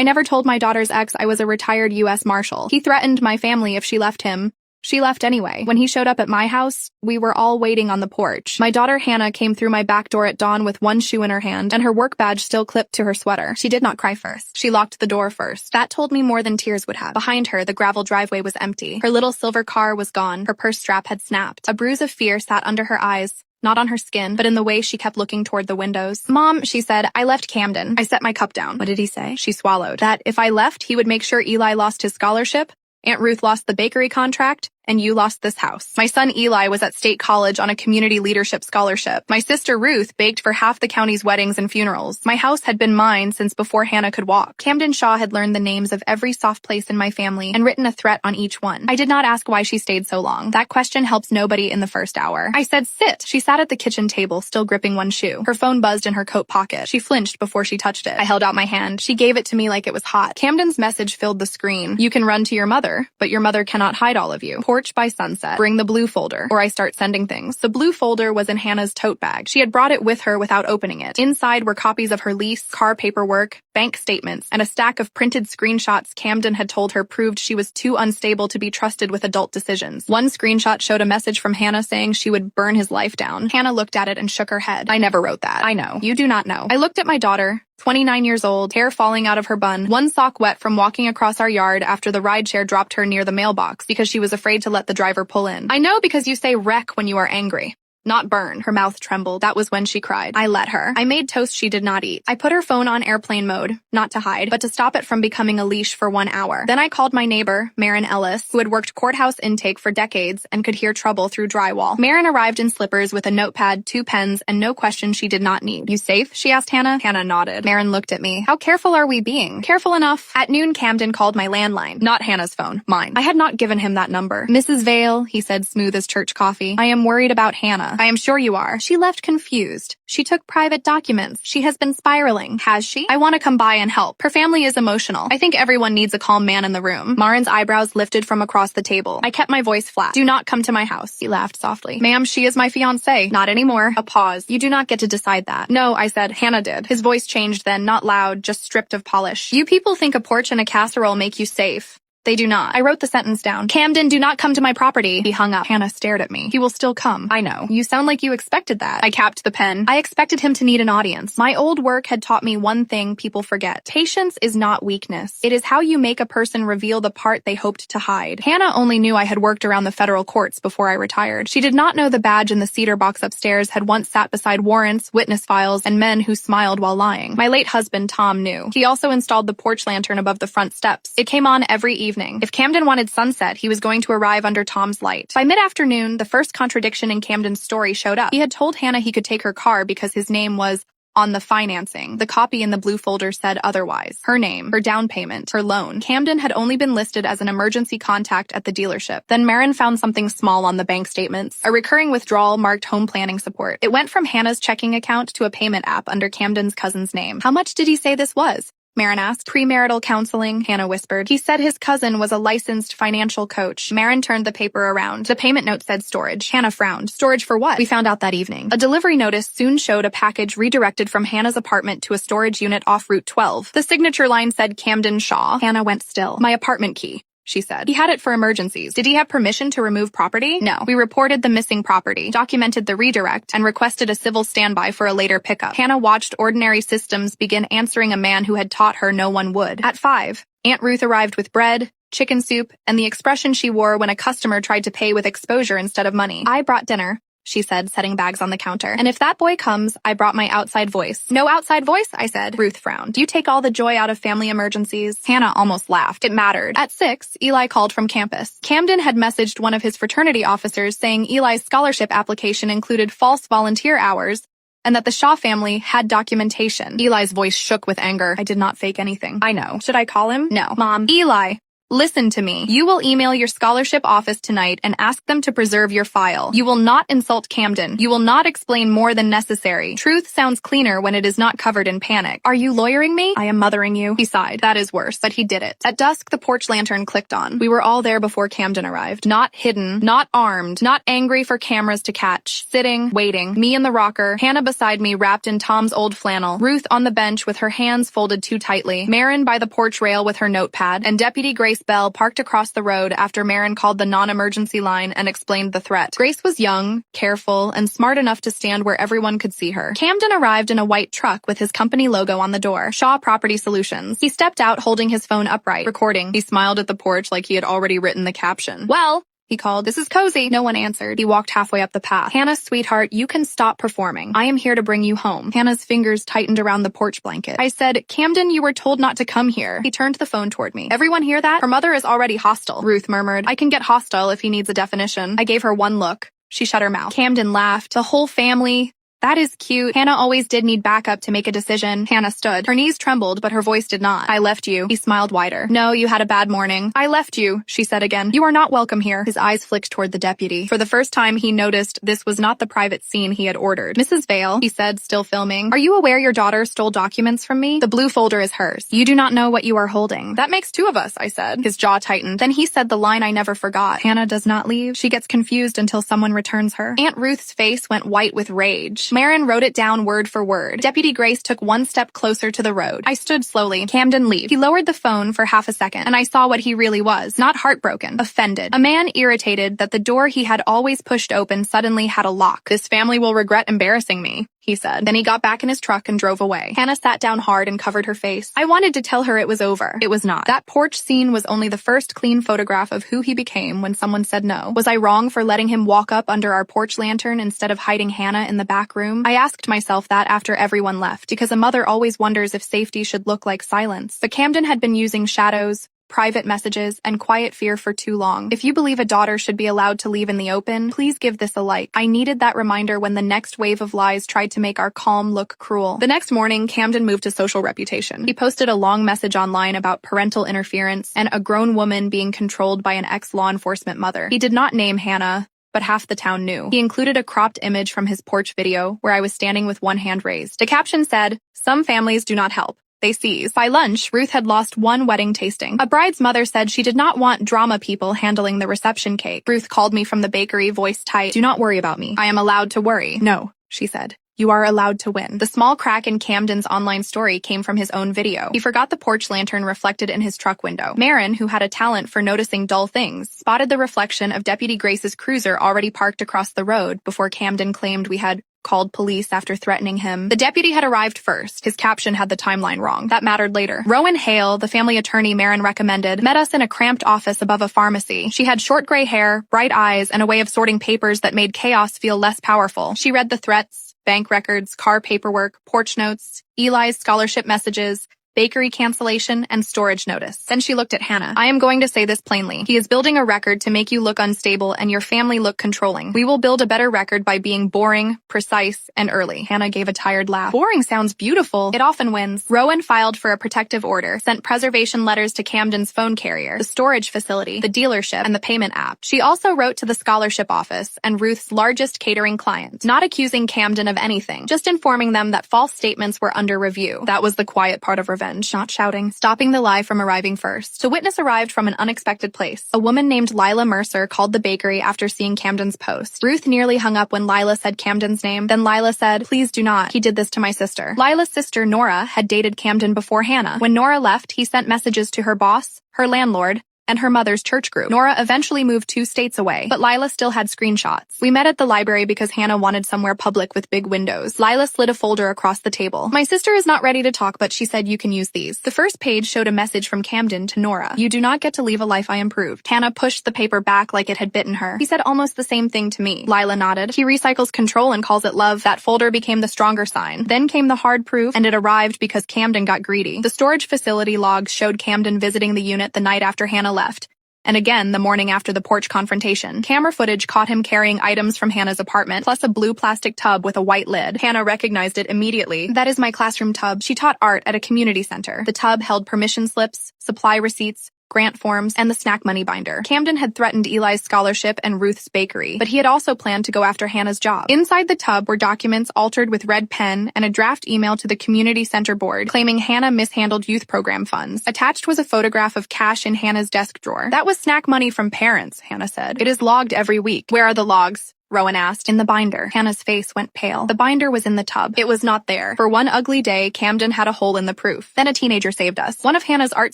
I never told my daughter's ex I was a retired U.S. Marshal. He threatened my family if she left him. She left anyway. When he showed up at my house, we were all waiting on the porch. My daughter Hannah came through my back door at dawn with one shoe in her hand and her work badge still clipped to her sweater. She did not cry first. She locked the door first. That told me more than tears would have. Behind her, the gravel driveway was empty. Her little silver car was gone. Her purse strap had snapped. A bruise of fear sat under her eyes. Not on her skin, but in the way she kept looking toward the windows. Mom, she said, I left Camden. I set my cup down. What did he say? She swallowed. That if I left, he would make sure Eli lost his scholarship, Aunt Ruth lost the bakery contract, and you lost this house. My son Eli was at State College on a community leadership scholarship. My sister Ruth baked for half the county's weddings and funerals. My house had been mine since before Hannah could walk. Camden Shaw had learned the names of every soft place in my family and written a threat on each one. I did not ask why she stayed so long. That question helps nobody in the first hour. I said, sit. She sat at the kitchen table, still gripping one shoe. Her phone buzzed in her coat pocket. She flinched before she touched it. I held out my hand. She gave it to me like it was hot. Camden's message filled the screen. You can run to your mother, but your mother cannot hide all of you. Porch by sunset. Bring the blue folder, or I start sending things. The blue folder was in Hannah's tote bag. She had brought it with her without opening it. Inside were copies of her lease, car paperwork, bank statements, and a stack of printed screenshots Camden had told her proved she was too unstable to be trusted with adult decisions. One screenshot showed a message from Hannah saying she would burn his life down. Hannah looked at it and shook her head. I never wrote that. I know. You do not know. I looked at my daughter, 29 years old, hair falling out of her bun, one sock wet from walking across our yard after the rideshare dropped her near the mailbox because she was afraid to let the driver pull in. I know because you say wreck when you are angry. Not burn. Her mouth trembled. That was when she cried. I let her. I made toast she did not eat. I put her phone on airplane mode, not to hide, but to stop it from becoming a leash for 1 hour. Then I called my neighbor, Marin Ellis, who had worked courthouse intake for decades and could hear trouble through drywall. Marin arrived in slippers with a notepad, 2 pens, and no question she did not need. You safe? She asked Hannah. Hannah nodded. Marin looked at me. How careful are we being? Careful enough. At noon, Camden called my landline. Not Hannah's phone. Mine. I had not given him that number. Mrs. Vale, he said, smooth as church coffee. I am worried about Hannah. I am sure you are. She left confused. She took private documents. She has been spiraling. Has she? I want to come by and help. Her family is emotional. I think everyone needs a calm man in the room. Marin's eyebrows lifted from across the table. I kept my voice flat. Do not come to my house. He laughed softly. Ma'am, she is my fiancée. Not anymore. A pause. You do not get to decide that. No, I said. Hannah did. His voice changed then, not loud, just stripped of polish. You people think a porch and a casserole make you safe. They do not. I wrote the sentence down. Camden, do not come to my property. He hung up. Hannah stared at me. He will still come. I know. You sound like you expected that. I capped the pen. I expected him to need an audience. My old work had taught me one thing people forget. Patience is not weakness. It is how you make a person reveal the part they hoped to hide. Hannah only knew I had worked around the federal courts before I retired. She did not know the badge in the cedar box upstairs had once sat beside warrants, witness files, and men who smiled while lying. My late husband, Tom, knew. He also installed the porch lantern above the front steps. It came on every evening. If Camden wanted sunset, he was going to arrive under Tom's light. By mid-afternoon, the first contradiction in Camden's story showed up. He had told Hannah he could take her car because his name was on the financing. The copy in the blue folder said otherwise. Her name, her down payment, her loan. Camden had only been listed as an emergency contact at the dealership. Then Marin found something small on the bank statements. A recurring withdrawal marked home planning support. It went from Hannah's checking account to a payment app under Camden's cousin's name. How much did he say this was? Marin asked. Premarital counseling, Hannah whispered. He said his cousin was a licensed financial coach. Marin turned the paper around. The payment note said storage. Hannah frowned. Storage for what? We found out that evening. A delivery notice soon showed a package redirected from Hannah's apartment to a storage unit off Route 12. The signature line said Camden Shaw. Hannah went still. My apartment key, she said. He had it for emergencies. Did he have permission to remove property? No. We reported the missing property, documented the redirect, and requested a civil standby for a later pickup. Hannah watched ordinary systems begin answering a man who had taught her no one would. At 5, Aunt Ruth arrived with bread, chicken soup, and the expression she wore when a customer tried to pay with exposure instead of money. I brought dinner, she said, setting bags on the counter. And if that boy comes, I brought my outside voice. No outside voice, I said. Ruth frowned. You take all the joy out of family emergencies. Hannah almost laughed. It mattered. At 6, Eli called from campus. Camden had messaged one of his fraternity officers saying Eli's scholarship application included false volunteer hours and that the Shaw family had documentation. Eli's voice shook with anger. I did not fake anything. I know. Should I call him? No. Mom. Eli. Listen to me. You will email your scholarship office tonight and ask them to preserve your file. You will not insult Camden. You will not explain more than necessary. Truth sounds cleaner when it is not covered in panic. Are you lawyering me? I am mothering you. He sighed. That is worse, but he did it. At dusk, the porch lantern clicked on. We were all there before Camden arrived. Not hidden, not armed, not angry for cameras to catch. Sitting, waiting. Me in the rocker, Hannah beside me wrapped in Tom's old flannel, Ruth on the bench with her hands folded too tightly, Marin by the porch rail with her notepad, and Deputy Grace Bell parked across the road after Marin called the non-emergency line and explained the threat. Grace was young, careful, and smart enough to stand where everyone could see her. Camden arrived in a white truck with his company logo on the door, Shaw Property Solutions. He stepped out holding his phone upright, recording. He smiled at the porch like he had already written the caption. Well, he called. This is cozy. No one answered. He walked halfway up the path. Hannah, sweetheart, you can stop performing. I am here to bring you home. Hannah's fingers tightened around the porch blanket. I said, Camden, you were told not to come here. He turned the phone toward me. Everyone hear that? Her mother is already hostile. Ruth murmured. I can get hostile if he needs a definition. I gave her one look. She shut her mouth. Camden laughed. The whole family. That is cute. Hannah always did need backup to make a decision. Hannah stood. Her knees trembled, but her voice did not. I left you. He smiled wider. No, you had a bad morning. I left you, she said again. You are not welcome here. His eyes flicked toward the deputy. For the first time, he noticed this was not the private scene he had ordered. Mrs. Vale, he said, still filming. Are you aware your daughter stole documents from me? The blue folder is hers. You do not know what you are holding. That makes two of us, I said. His jaw tightened. Then he said the line I never forgot. Hannah does not leave. She gets confused until someone returns her. Aunt Ruth's face went white with rage. Marin wrote it down word for word. Deputy Grace took one step closer to the road. I stood slowly. Camden, leave. He lowered the phone for half a second, and I saw what he really was. Not heartbroken. Offended. A man irritated that the door he had always pushed open suddenly had a lock. This family will regret embarrassing me, he said. Then he got back in his truck and drove away. Hannah sat down hard and covered her face. I wanted to tell her it was over. It was not. That porch scene was only the first clean photograph of who he became when someone said no. Was I wrong for letting him walk up under our porch lantern instead of hiding Hannah in the back room? I asked myself that after everyone left, because a mother always wonders if safety should look like silence. But Camden had been using shadows, private messages, and quiet fear for too long. If you believe a daughter should be allowed to leave in the open, please give this a like. I needed that reminder when the next wave of lies tried to make our calm look cruel. The next morning, Camden moved to social reputation. He posted a long message online about parental interference and a grown woman being controlled by an ex-law enforcement mother. He did not name Hannah, but half the town knew. He included a cropped image from his porch video where I was standing with one hand raised. The caption said, "Some families do not help. They seize." By lunch, Ruth had lost one wedding tasting. A bride's mother said she did not want drama people handling the reception cake. Ruth called me from the bakery, voice tight. "Do not worry about me. I am allowed to worry." "No," she said. "You are allowed to win." The small crack in Camden's online story came from his own video. He forgot the porch lantern reflected in his truck window. Marin, who had a talent for noticing dull things, spotted the reflection of Deputy Grace's cruiser already parked across the road before Camden claimed we had called police after threatening him. The deputy had arrived first. His caption had the timeline wrong. That mattered later. Rowan Hale, the family attorney Marin recommended, met us in a cramped office above a pharmacy. She had short gray hair, bright eyes, and a way of sorting papers that made chaos feel less powerful. She read the threats, bank records, car paperwork, porch notes, Eli's scholarship messages, bakery cancellation, and storage notice. Then she looked at Hannah. "I am going to say this plainly. He is building a record to make you look unstable and your family look controlling. We will build a better record by being boring, precise, and early." Hannah gave a tired laugh. "Boring sounds beautiful. It often wins." Rowan filed for a protective order, sent preservation letters to Camden's phone carrier, the storage facility, the dealership, and the payment app. She also wrote to the scholarship office and Ruth's largest catering client, not accusing Camden of anything, just informing them that false statements were under review. That was the quiet part of revenge. Not shouting, stopping the lie from arriving first. The witness arrived from an unexpected place. A woman named Lila Mercer called the bakery after seeing Camden's post. Ruth nearly hung up when Lila said Camden's name. Then Lila said, "Please do not. He did this to my sister." Lila's sister, Nora, had dated Camden before Hannah. When Nora left, he sent messages to her boss, her landlord, and her mother's church group. Nora eventually moved 2 states away, but Lila still had screenshots. We met at the library because Hannah wanted somewhere public with big windows. Lila slid a folder across the table. "My sister is not ready to talk, but she said you can use these." The first page showed a message from Camden to Nora. "You do not get to leave a life I improved." Hannah pushed the paper back like it had bitten her. "He said almost the same thing to me." Lila nodded. "He recycles control and calls it love." That folder became the stronger sign. Then came the hard proof, and it arrived because Camden got greedy. The storage facility logs showed Camden visiting the unit the night after Hannah left, and again the morning after the porch confrontation. Camera footage caught him carrying items from Hannah's apartment, plus a blue plastic tub with a white lid. Hannah recognized it immediately. "That is my classroom tub. She taught art at a community center." The tub held permission slips, supply receipts, grant forms, and the snack money binder. Camden had threatened Eli's scholarship and Ruth's bakery, but he had also planned to go after Hannah's job. Inside the tub were documents altered with red pen and a draft email to the community center board claiming Hannah mishandled youth program funds. Attached was a photograph of cash in Hannah's desk drawer. That was snack money from parents, Hannah said. It is logged every week. Where are the logs? Rowan asked. In the binder. Hannah's face went pale. The binder was in the tub. It was not there. For one ugly day, Camden had a hole in the proof. Then a teenager saved us. One of Hannah's art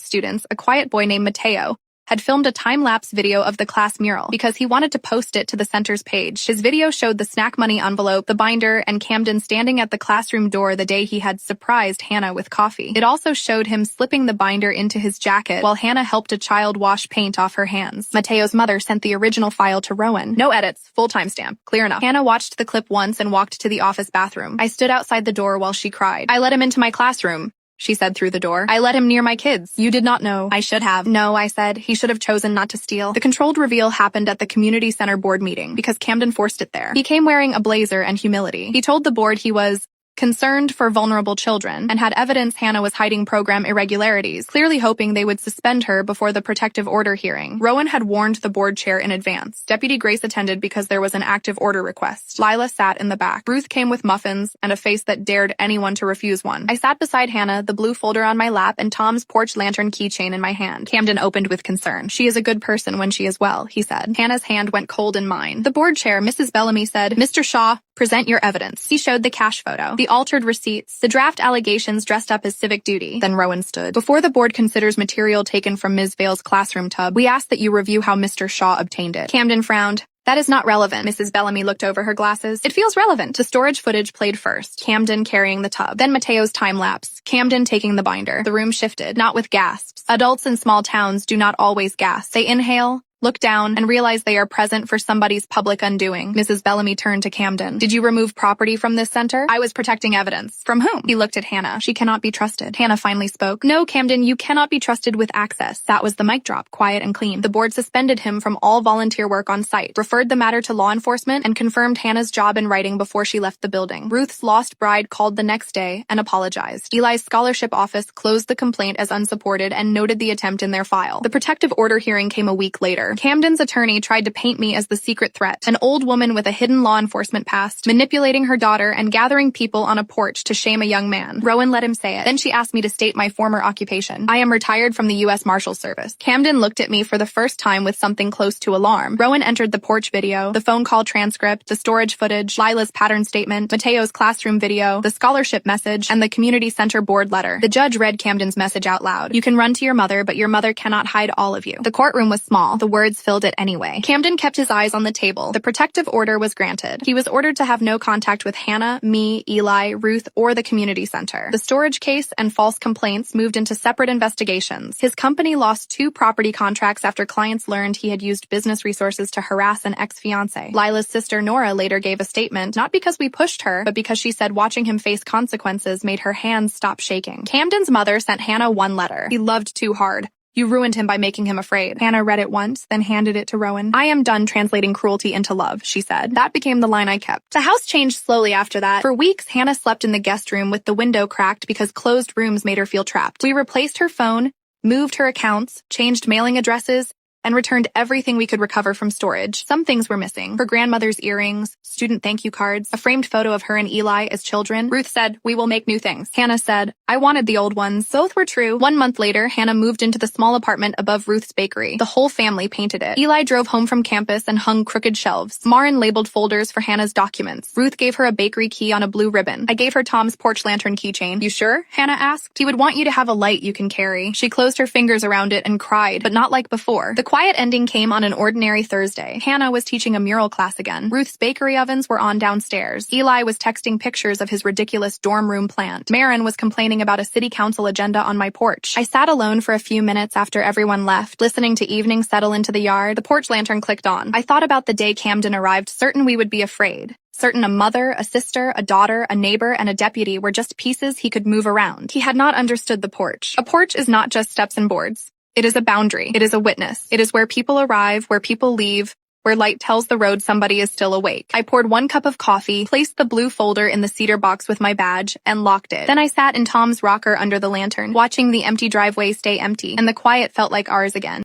students, a quiet boy named Mateo, had filmed a time-lapse video of the class mural because he wanted to post it to the center's page. His video showed the snack money envelope, the binder, and Camden standing at the classroom door the day he had surprised Hannah with coffee. It also showed him slipping the binder into his jacket while Hannah helped a child wash paint off her hands. Mateo's mother sent the original file to Rowan. No edits, full timestamp, clear enough. Hannah watched the clip once and walked to the office bathroom. I stood outside the door while she cried. I let him into my classroom, she said through the door. I let him near my kids. You did not know. I should have. No, I said. He should have chosen not to steal. The controlled reveal happened at the community center board meeting because Camden forced it there. He came wearing a blazer and humility. He told the board he was concerned for vulnerable children, and had evidence Hannah was hiding program irregularities, clearly hoping they would suspend her before the protective order hearing. Rowan had warned the board chair in advance. Deputy Grace attended because there was an active order request. Lila sat in the back. Ruth came with muffins and a face that dared anyone to refuse one. I sat beside Hannah, the blue folder on my lap and Tom's porch lantern keychain in my hand. Camden opened with concern. She is a good person when she is well, he said. Hannah's hand went cold in mine. The board chair, Mrs. Bellamy, said, Mr. Shaw, present your evidence. He showed the cash photo, the altered receipts, the draft allegations dressed up as civic duty. Then Rowan stood. Before the board considers material taken from Ms. Vale's classroom tub, we ask that you review how Mr. Shaw obtained it. Camden frowned. That is not relevant. Mrs. Bellamy looked over her glasses. It feels relevant. The storage footage played first. Camden carrying the tub. Then Mateo's time lapse. Camden taking the binder. The room shifted, not with gasps. Adults in small towns do not always gasp. They inhale, look down, and realize they are present for somebody's public undoing. Mrs. Bellamy turned to Camden. Did you remove property from this center? I was protecting evidence. From whom? He looked at Hannah. She cannot be trusted. Hannah finally spoke. No, Camden, you cannot be trusted with access. That was the mic drop, quiet and clean. The board suspended him from all volunteer work on site, referred the matter to law enforcement, and confirmed Hannah's job in writing before she left the building. Ruth's lost bride called the next day and apologized. Eli's scholarship office closed the complaint as unsupported and noted the attempt in their file. The protective order hearing came a week later. Camden's attorney tried to paint me as the secret threat, an old woman with a hidden law enforcement past, manipulating her daughter and gathering people on a porch to shame a young man. Rowan let him say it. Then she asked me to state my former occupation. I am retired from the U.S. Marshal Service. Camden looked at me for the first time with something close to alarm. Rowan entered the porch video, the phone call transcript, the storage footage, Lila's pattern statement, Mateo's classroom video, the scholarship message, and the community center board letter. The judge read Camden's message out loud. You can run to your mother, but your mother cannot hide all of you. The courtroom was small. The words filled it anyway. Camden kept his eyes on the table. The protective order was granted. He was ordered to have no contact with Hannah, me, Eli, Ruth, or the community center. The storage case and false complaints moved into separate investigations. His company lost 2 property contracts after clients learned he had used business resources to harass an ex-fiancé. Lila's sister Nora later gave a statement, not because we pushed her, but because she said watching him face consequences made her hands stop shaking. Camden's mother sent Hannah one letter. He loved too hard. You ruined him by making him afraid. Hannah read it once, then handed it to Rowan. I am done translating cruelty into love, she said. That became the line I kept. The house changed slowly after that. For weeks, Hannah slept in the guest room with the window cracked because closed rooms made her feel trapped. We replaced her phone, moved her accounts, changed mailing addresses, and returned everything we could recover from storage. Some things were missing. Her grandmother's earrings, student thank you cards, a framed photo of her and Eli as children. Ruth said, we will make new things. Hannah said, I wanted the old ones. Both were true. 1 month later, Hannah moved into the small apartment above Ruth's bakery. The whole family painted it. Eli drove home from campus and hung crooked shelves. Marin labeled folders for Hannah's documents. Ruth gave her a bakery key on a blue ribbon. I gave her Tom's porch lantern keychain. You sure? Hannah asked. He would want you to have a light you can carry. She closed her fingers around it and cried, but not like before. The quiet ending came on an ordinary Thursday. Hannah was teaching a mural class again. Ruth's bakery ovens were on downstairs. Eli was texting pictures of his ridiculous dorm room plant. Marin was complaining about a city council agenda on my porch. I sat alone for a few minutes after everyone left, listening to evening settle into the yard. The porch lantern clicked on. I thought about the day Camden arrived, certain we would be afraid. Certain a mother, a sister, a daughter, a neighbor, and a deputy were just pieces he could move around. He had not understood the porch. A porch is not just steps and boards. It is a boundary. It is a witness. It is where people arrive, where people leave, where light tells the road somebody is still awake. I poured 1 cup of coffee, placed the blue folder in the cedar box with my badge, and locked it. Then I sat in Tom's rocker under the lantern, watching the empty driveway stay empty, and the quiet felt like ours again.